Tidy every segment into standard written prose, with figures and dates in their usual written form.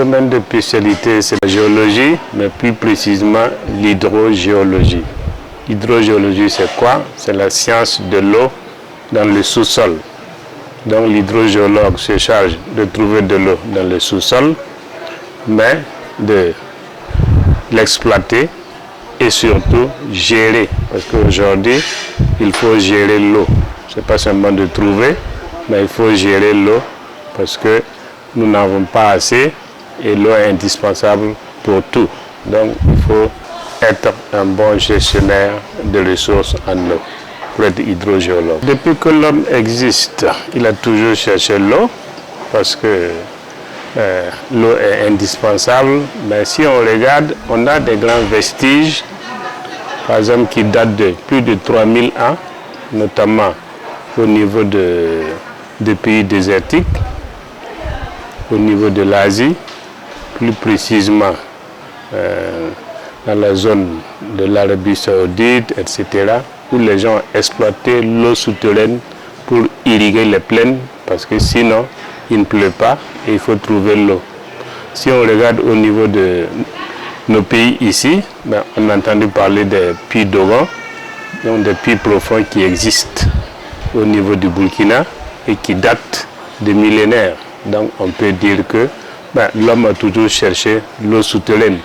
domaine de spécialité, c'est la géologie, mais plus précisément l'hydrogéologie. L'hydrogéologie, c'est quoi? C'est la science de l'eau dans le sous-sol. Donc l'hydrogéologue se charge de trouver de l'eau dans le sous-sol, mais de l'exploiter et surtout gérer. Parce qu'aujourd'hui, il faut gérer l'eau. Ce n'est pas seulement de trouver, mais il faut gérer l'eau parce que nous n'avons pas assez et l'eau est indispensable pour tout. Donc il faut être un bon gestionnaire de ressources en eau pour être hydrogéologue. Depuis que l'homme existe, il a toujours cherché l'eau parce que l'eau est indispensable. Mais si on regarde, on a des grands vestiges, par exemple, qui datent de plus de 3000 ans, notamment au niveau des pays désertiques, au niveau de l'Asie, plus précisément dans la zone de l'Arabie Saoudite, etc., où les gens exploitaient l'eau souterraine pour irriguer les plaines, parce que sinon, il ne pleut pas et il faut trouver l'eau. Si on regarde au niveau de nos pays ici, on a entendu parler des puits d'Oran, donc des puits profonds qui existent au niveau du Burkina et qui datent de millénaires. Donc on peut dire que l'homme a toujours cherché l'eau souterraine.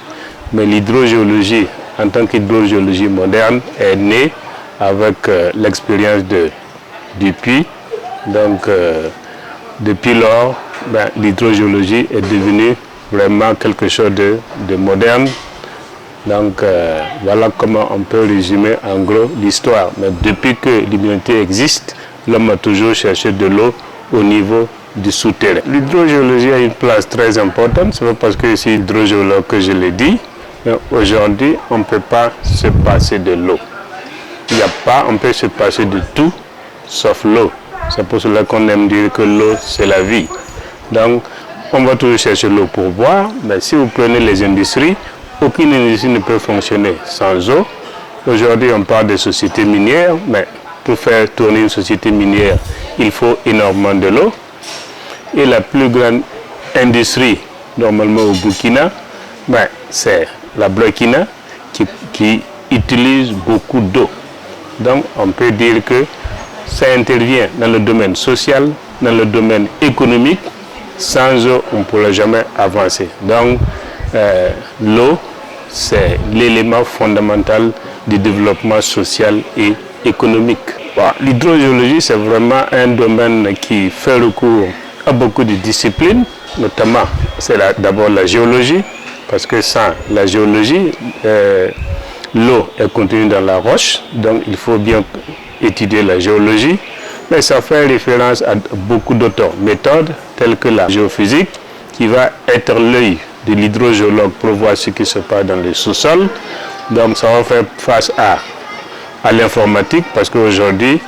Mais l'hydrogéologie, en tant qu'hydrogéologie moderne, est née avec l'expérience du puits. Donc depuis lors, l'hydrogéologie est devenue vraiment quelque chose de moderne. Donc voilà comment on peut résumer en gros l'histoire. Mais depuis que l'humanité existe, l'homme a toujours cherché de l'eau au niveau du souterrain. L'hydrogéologie a une place très importante, c'est pas parce que je suis hydrogéologue que je l'ai dit, mais aujourd'hui on ne peut pas se passer de l'eau. On peut se passer de tout sauf l'eau. C'est pour cela qu'on aime dire que l'eau c'est la vie. Donc on va toujours chercher l'eau pour boire, mais si vous prenez les industries, aucune industrie ne peut fonctionner sans eau. Aujourd'hui on parle des sociétés minières, mais pour faire tourner une société minière, il faut énormément de l'eau. Et la plus grande industrie, normalement au Burkina, c'est la Burkina qui utilise beaucoup d'eau. Donc on peut dire que ça intervient dans le domaine social, dans le domaine économique. Sans eau, on ne pourra jamais avancer. Donc l'eau, c'est l'élément fondamental du développement social et économique. L'hydrogéologie, c'est vraiment un domaine qui fait recours à beaucoup de disciplines, notamment c'est d'abord la géologie, parce que sans la géologie, l'eau est contenue dans la roche, donc il faut bien étudier la géologie, mais ça fait référence à beaucoup d'autres méthodes, telles que la géophysique, qui va être l'œil de l'hydrogéologue pour voir ce qui se passe dans le sous-sol. Donc ça va faire face à l'informatique, parce qu'aujourd'hui,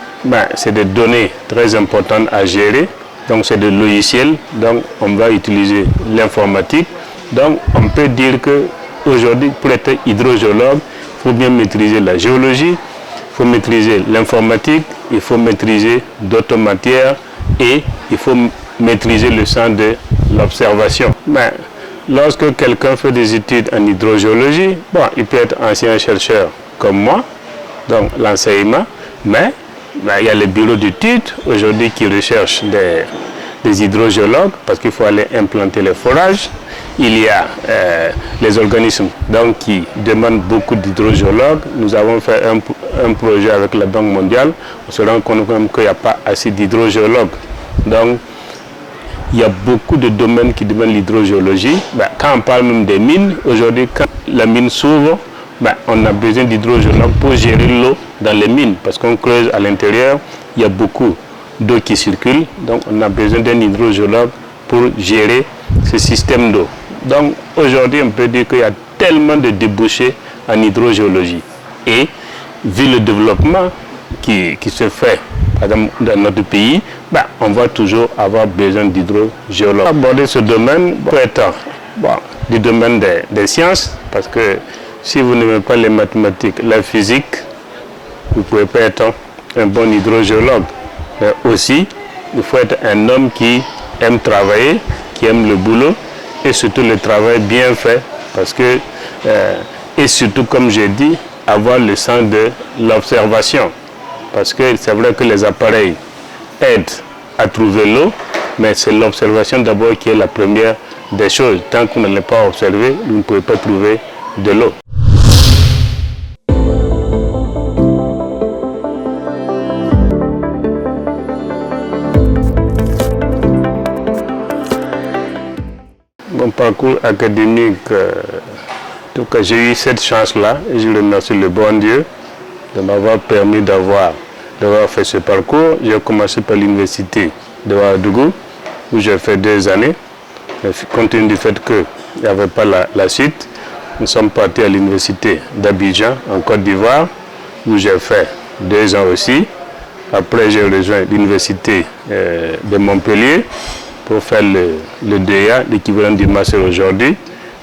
c'est des données très importantes à gérer. Donc c'est des logiciels, donc on va utiliser l'informatique. Donc on peut dire qu'aujourd'hui, pour être hydrogéologue, il faut bien maîtriser la géologie, il faut maîtriser l'informatique, il faut maîtriser d'autres matières et il faut maîtriser le sens de l'observation. Mais lorsque quelqu'un fait des études en hydrogéologie, il peut être ancien chercheur comme moi, donc l'enseignement, mais il y a les bureaux d'études aujourd'hui qui recherchent des hydrogéologues parce qu'il faut aller implanter les forages. Il y a les organismes qui demandent beaucoup d'hydrogéologues. Nous avons fait un projet avec la Banque mondiale. On se rend compte même qu'il n'y a pas assez d'hydrogéologues. Donc il y a beaucoup de domaines qui demandent l'hydrogéologie. Quand on parle même des mines, aujourd'hui quand la mine s'ouvre, on a besoin d'hydrogéologues pour gérer l'eau dans les mines, parce qu'on creuse à l'intérieur, il y a beaucoup d'eau qui circule, donc on a besoin d'un hydrogéologue pour gérer ce système d'eau. Donc aujourd'hui, on peut dire qu'il y a tellement de débouchés en hydrogéologie. Et vu le développement qui se fait dans notre pays, on va toujours avoir besoin d'hydrogéologues. Aborder ce domaine peut être du domaine des sciences, parce que si vous n'aimez pas les mathématiques, la physique, vous ne pouvez pas être un bon hydrogéologue. Mais aussi, il faut être un homme qui aime travailler, qui aime le boulot et surtout le travail bien fait, parce que, et surtout, comme j'ai dit, avoir le sens de l'observation. Parce que c'est vrai que les appareils aident à trouver l'eau, mais c'est l'observation d'abord qui est la première des choses. Tant qu'on ne l'a pas observé, vous ne pouvez pas trouver de l'eau. Mon parcours académique, en tout cas, j'ai eu cette chance-là et je remercie le bon Dieu de m'avoir permis d'avoir fait ce parcours. J'ai commencé par l'université de Ouagadougou, où j'ai fait 2 années. Mais compte tenu du fait qu'il n'y avait pas la suite, nous sommes partis à l'université d'Abidjan, en Côte d'Ivoire, où j'ai fait 2 ans aussi. Après, j'ai rejoint l'université de Montpellier pour faire le DEA, l'équivalent du master aujourd'hui.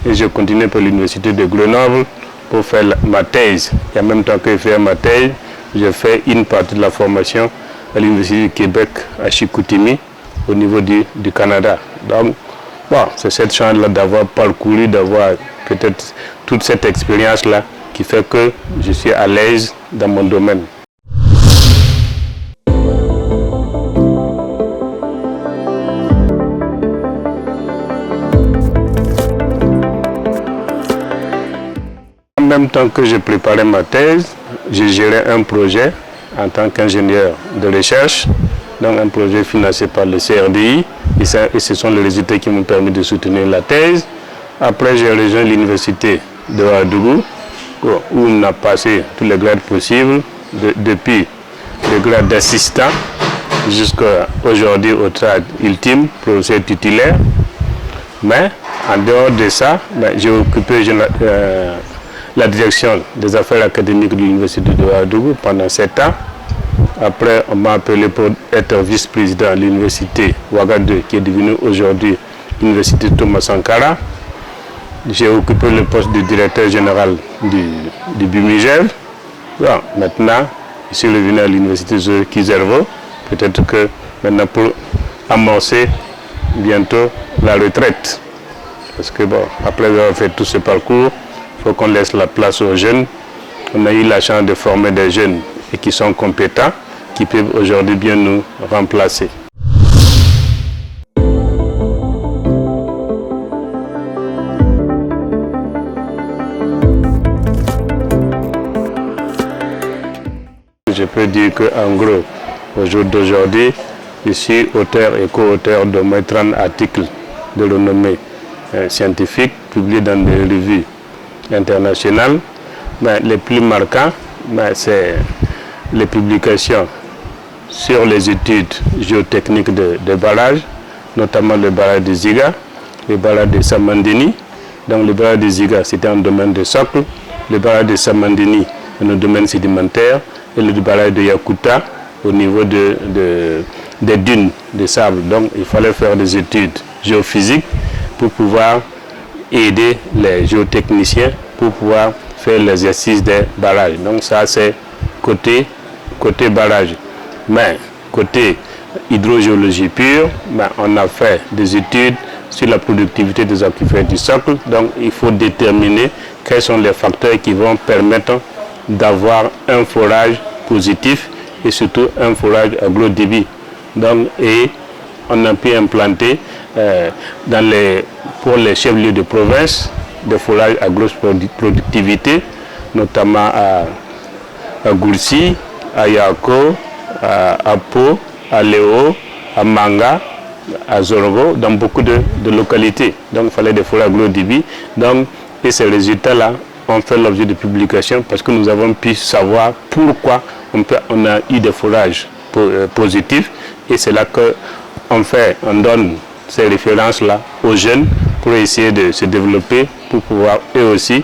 Et j'ai continué pour l'université de Grenoble pour faire ma thèse. Et en même temps que je fais ma thèse, j'ai fait une partie de la formation à l'université du Québec à Chicoutimi, au niveau du Canada. Donc, bon, c'est cette chance-là d'avoir parcouru, d'avoir peut-être toute cette expérience-là qui fait que je suis à l'aise dans mon domaine. En même temps que je préparais ma thèse, j'ai géré un projet en tant qu'ingénieur de recherche, donc un projet financé par le CRDI, et ce sont les résultats qui m'ont permis de soutenir la thèse. Après, j'ai rejoint l'université de Ouagadougou, où on a passé tous les grades possibles, depuis le grade d'assistant jusqu'à aujourd'hui au grade ultime, professeur titulaire. Mais en dehors de ça, j'ai occupé la direction des affaires académiques de l'université de Ouagadougou pendant 7 ans. Après, on m'a appelé pour être vice-président de l'université Ouagadougou, qui est devenue aujourd'hui l'université Thomas Sankara. J'ai occupé le poste de directeur général du BUMIGEV. Bon, maintenant, je suis revenu à l'université de Kizervo. Peut-être que maintenant, pour amorcer bientôt la retraite. Parce que bon, après avoir fait tout ce parcours, il faut qu'on laisse la place aux jeunes. On a eu la chance de former des jeunes et qui sont compétents, qui peuvent aujourd'hui bien nous remplacer. Je peux dire qu'en gros, au jour d'aujourd'hui, je suis auteur et co-auteur de moins 30 articles de renommée scientifique publiés dans des revues internationales. Mais les plus marquants, c'est les publications sur les études géotechniques de barrages, notamment le barrage de Ziga, le barrage de Samandini. Donc le barrage de Ziga, c'était un domaine de socle, le barrage de Samandini, un domaine sédimentaire, et le barrage de Yakuta au niveau des dunes de sable. Donc il fallait faire des études géophysiques pour pouvoir aider les géotechniciens pour pouvoir faire l'exercice des barrages. Donc ça c'est côté barrage. Mais côté hydrogéologie pure, on a fait des études sur la productivité des aquifères du socle. Donc il faut déterminer quels sont les facteurs qui vont permettre d'avoir un forage positif et surtout un forage à gros débit. Donc, et on a pu implanter pour les chefs-lieux de province des forages à grosse productivité, notamment à Goursi, à Yako, à Po, à Léo, à Manga, à Zorgo, dans beaucoup de localités. Donc il fallait des forages à gros débit. Donc, et ces résultats-là ont fait l'objet de publications parce que nous avons pu savoir pourquoi on a eu des forages positifs. Et c'est là qu'on donne ces références-là aux jeunes pour essayer de se développer, pour pouvoir eux aussi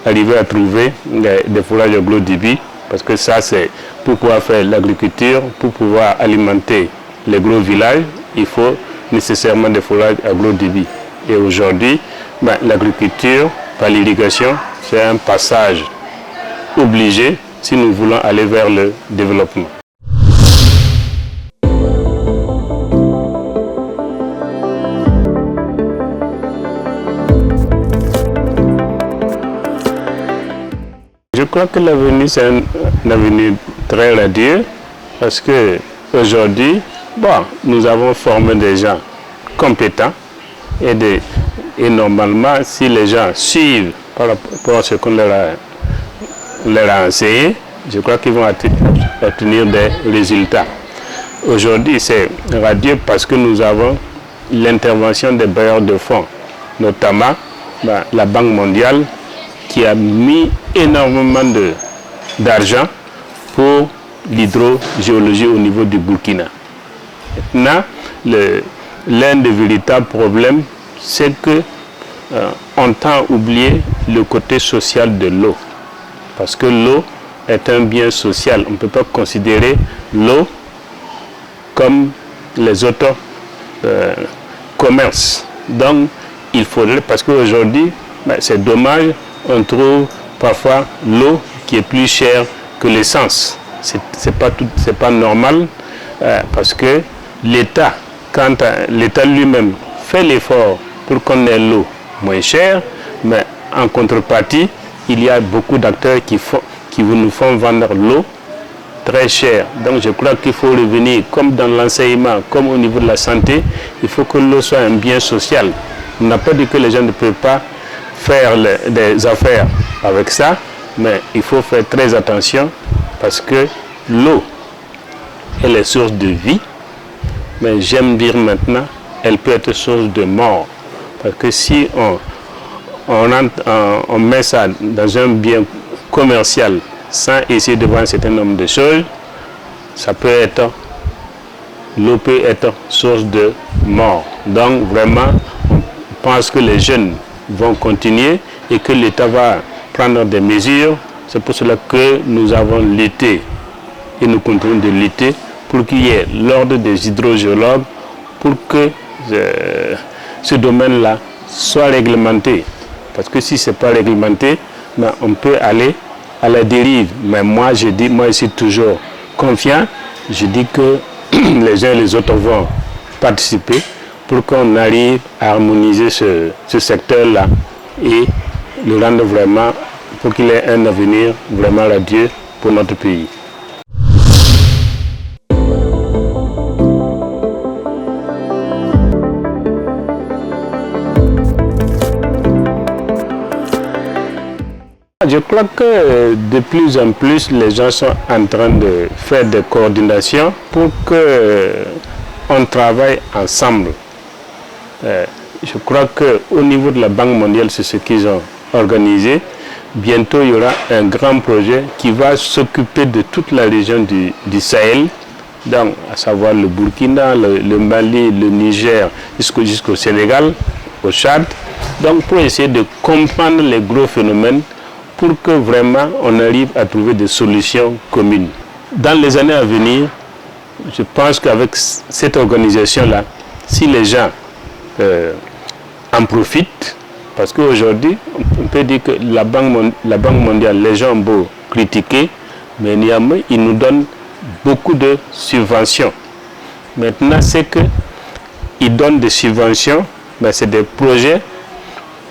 arriver à trouver des forages à gros débit. Parce que ça, c'est pour pouvoir faire l'agriculture, pour pouvoir alimenter les gros villages, il faut nécessairement des forages à gros débit. Et aujourd'hui, l'agriculture par l'irrigation, c'est un passage obligé si nous voulons aller vers le développement. crois que l'avenir, c'est un avenir très radieux parce que aujourd'hui, bon, nous avons formé des gens compétents et normalement, si les gens suivent par rapport à ce qu'on leur a enseigné, je crois qu'ils vont obtenir des résultats. Aujourd'hui, c'est radieux parce que nous avons l'intervention des bailleurs de fonds, notamment la Banque mondiale qui a mis énormément d'argent pour l'hydrogéologie au niveau du Burkina. Maintenant, l'un des véritables problèmes, c'est qu'on tend à oublier le côté social de l'eau. Parce que l'eau est un bien social. On ne peut pas considérer l'eau comme les autres commerces. Donc, il faudrait, parce qu'aujourd'hui, c'est dommage, on trouve parfois l'eau qui est plus chère que l'essence. C'est pas normal parce que l'État, quand l'État lui-même fait l'effort pour qu'on ait l'eau moins chère, mais en contrepartie, il y a beaucoup d'acteurs qui nous font vendre l'eau très chère. Donc je crois qu'il faut revenir, comme dans l'enseignement, comme au niveau de la santé, il faut que l'eau soit un bien social. On n'a pas dit que les gens ne peuvent pas faire des affaires avec ça, mais il faut faire très attention parce que l'eau, elle est source de vie, mais j'aime dire maintenant, elle peut être source de mort. Parce que si on met ça dans un bien commercial sans essayer de voir un certain nombre de choses, l'eau peut être source de mort. Donc vraiment, on pense que les jeunes vont continuer et que l'État va prendre des mesures. C'est pour cela que nous avons lutté et nous continuons de lutter pour qu'il y ait l'ordre des hydrogéologues pour que ce domaine-là soit réglementé. Parce que si ce n'est pas réglementé, on peut aller à la dérive. Mais moi, je suis toujours confiant. Je dis que les uns et les autres vont participer pour qu'on arrive à harmoniser ce secteur-là et le rendre vraiment, pour qu'il ait un avenir vraiment radieux pour notre pays. Je crois que de plus en plus, les gens sont en train de faire des coordinations pour qu'on travaille ensemble. Je crois qu'au niveau de la Banque mondiale, c'est ce qu'ils ont organisé. Bientôt, il y aura un grand projet qui va s'occuper de toute la région du Sahel, donc, à savoir le Burkina, le Mali, le Niger, jusqu'au Sénégal, au Tchad. Donc, pour essayer de comprendre les gros phénomènes, pour que vraiment on arrive à trouver des solutions communes. Dans les années à venir, je pense qu'avec cette organisation-là, si les gens en profitent, parce qu'aujourd'hui, on peut dire que la Banque mondiale, les gens ont beau critiquer, mais néanmoins, ils nous donnent beaucoup de subventions. Maintenant, c'est qu'ils donnent des subventions, mais c'est des projets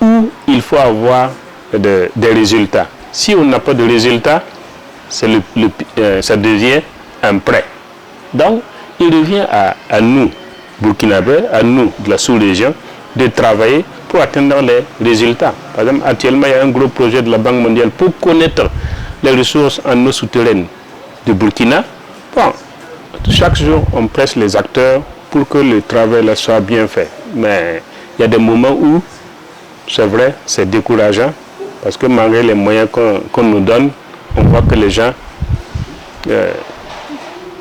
où il faut avoir des résultats. Si on n'a pas de résultats, ça devient un prêt. Donc, il revient à nous, Burkinabés, à nous de la sous-région, de travailler pour atteindre les résultats. Par exemple, actuellement, il y a un gros projet de la Banque mondiale pour connaître les ressources en eau souterraine du Burkina. Bon, chaque jour, on presse les acteurs pour que le travail là soit bien fait. Mais il y a des moments où, c'est vrai, c'est décourageant. Parce que malgré les moyens qu'on nous donne, on voit que les gens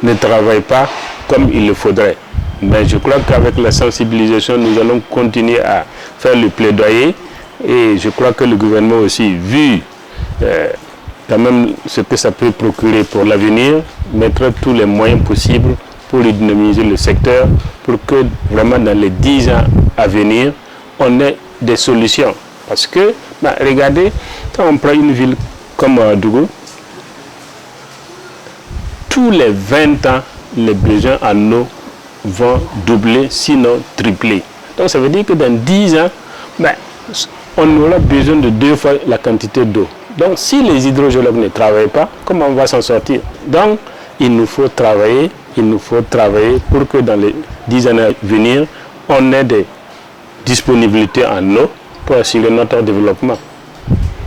ne travaillent pas comme il le faudrait. Mais je crois qu'avec la sensibilisation, nous allons continuer à faire le plaidoyer. Et je crois que le gouvernement aussi, vu quand même ce que ça peut procurer pour l'avenir, mettra tous les moyens possibles pour dynamiser le secteur, pour que vraiment dans les 10 ans à venir, on ait des solutions. Parce que, regardez, quand on prend une ville comme Dougou, tous les 20 ans, les besoins en eau vont doubler, sinon tripler. Donc ça veut dire que dans 10 ans, on aura besoin de 2 fois la quantité d'eau. Donc si les hydrogéologues ne travaillent pas, comment on va s'en sortir? Donc il nous faut travailler pour que dans les 10 années à venir, on ait des disponibilités en eau pour assurer notre développement.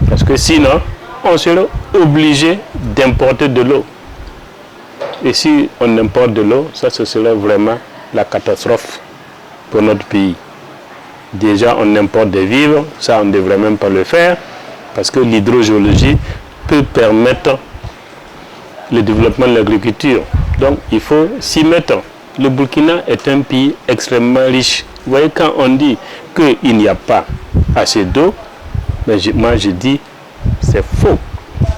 Parce que sinon, on serait obligé d'importer de l'eau. Et si on importe de l'eau, ça ce serait vraiment la catastrophe pour notre pays. Déjà, on importe des vivres, ça on ne devrait même pas le faire, parce que l'hydrogéologie peut permettre le développement de l'agriculture. Donc, il faut s'y mettre. Le Burkina est un pays extrêmement riche. Vous voyez, quand on dit qu'il n'y a pas assez d'eau, ben moi je dis c'est faux.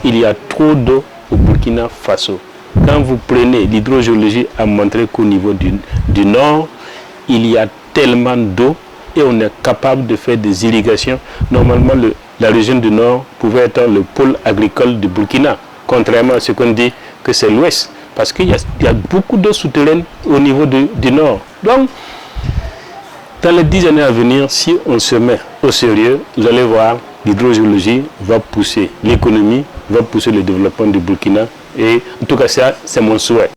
Il y a trop d'eau au Burkina Faso. Quand vous prenez l'hydrogéologie, a montré qu'au niveau du nord, il y a tellement d'eau et on est capable de faire des irrigations. Normalement, la région du nord pouvait être le pôle agricole du Burkina, contrairement à ce qu'on dit que c'est l'ouest, parce qu'il y a beaucoup d'eau souterraine au niveau du nord. Donc, dans les 10 années à venir, si on se met au sérieux, vous allez voir, l'hydrogéologie va pousser l'économie, va pousser le développement du Burkina. Et en tout cas, ça, c'est mon souhait.